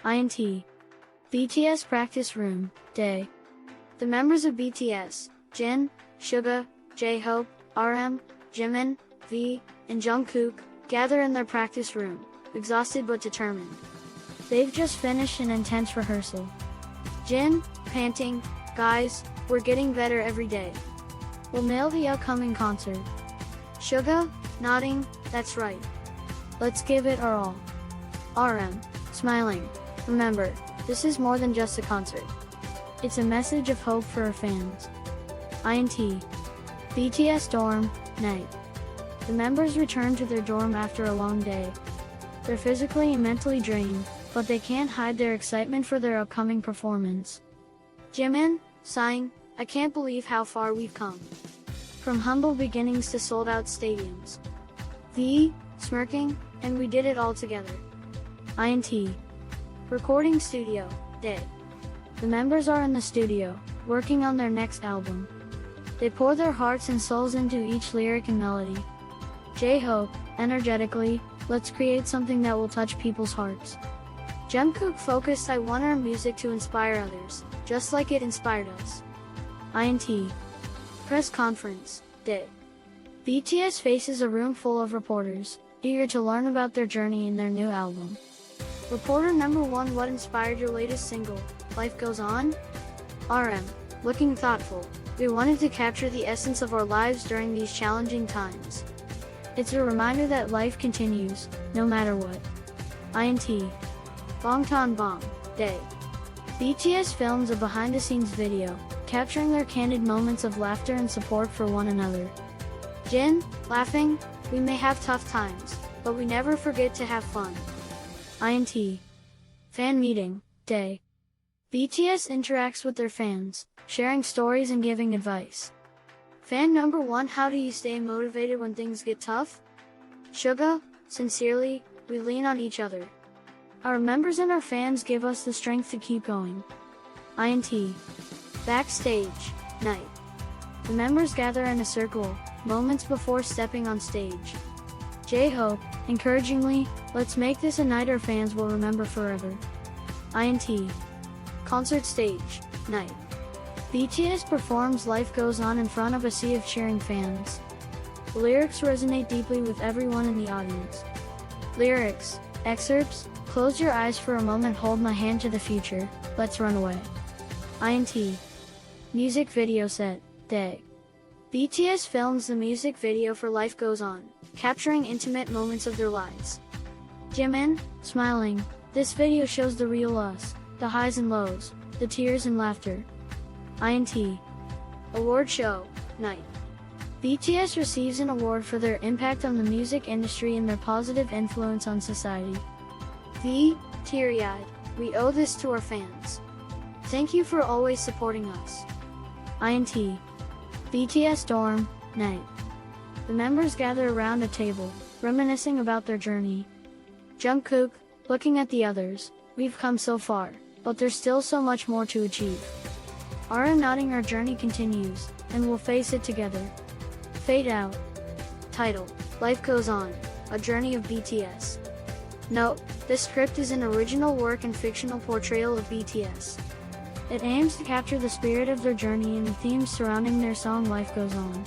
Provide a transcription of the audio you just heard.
INT. BTS Practice Room, Day. The members of BTS, Jin, Suga, J-Hope, RM, Jimin, V, and Jungkook, gather in their practice room, exhausted but determined. They've just finished an intense rehearsal. Jin, panting, "Guys, we're getting better every day. We'll nail the upcoming concert." Suga, nodding, "That's right. Let's give it our all." RM, smiling, "Remember, this is more than just a concert. It's a message of hope for our fans." INT. BTS Dorm, Night. The members return to their dorm after a long day. They're physically and mentally drained, but they can't hide their excitement for their upcoming performance. Jimin, sighing, "I can't believe how far we've come. From humble beginnings to sold-out stadiums." V, smirking, "And we did it all together." INT. Recording Studio, Day. The members are in the studio, working on their next album. They pour their hearts and souls into each lyric and melody. J-Hope, energetically, "Let's create something that will touch people's hearts." Jungkook focused, "I want our music to inspire others, just like it inspired us." INT. Press Conference, Day. BTS faces a room full of reporters, eager to learn about their journey in their new album. Reporter number 1, "What inspired your latest single, Life Goes On?" RM, looking thoughtful, "We wanted to capture the essence of our lives during these challenging times. It's a reminder that life continues, no matter what." INT. Bangtan Bang, Day. BTS films a behind-the-scenes video, capturing their candid moments of laughter and support for one another. Jin, laughing, "We may have tough times, but we never forget to have fun." INT. Fan Meeting, Day. BTS interacts with their fans, sharing stories and giving advice. Fan number 1, "How do you stay motivated when things get tough?" Suga, sincerely, "We lean on each other. Our members and our fans give us the strength to keep going." INT. Backstage, Night. The members gather in a circle, moments before stepping on stage. J-Hope, encouragingly, "Let's make this a night our fans will remember forever." INT. Concert Stage, Night. BTS performs Life Goes On in front of a sea of cheering fans. The lyrics resonate deeply with everyone in the audience. Lyrics, excerpts, "Close your eyes for a moment, hold my hand to the future, let's run away." INT. Music Video Set, Day. BTS films the music video for Life Goes On, capturing intimate moments of their lives. Jimin, smiling, "This video shows the real us, the highs and lows, the tears and laughter." INT. Award Show, Night. BTS receives an award for their impact on the music industry and their positive influence on society. V, teary-eyed, "We owe this to our fans. Thank you for always supporting us." INT. BTS Dorm, Night. The members gather around a table, reminiscing about their journey. Jungkook, looking at the others, "We've come so far, but there's still so much more to achieve." RM nodding, "Our journey continues, and we'll face it together." Fade out. Title: Life Goes On, A Journey of BTS. Note: this script is an original work and fictional portrayal of BTS. It aims to capture the spirit of their journey and the themes surrounding their song Life Goes On.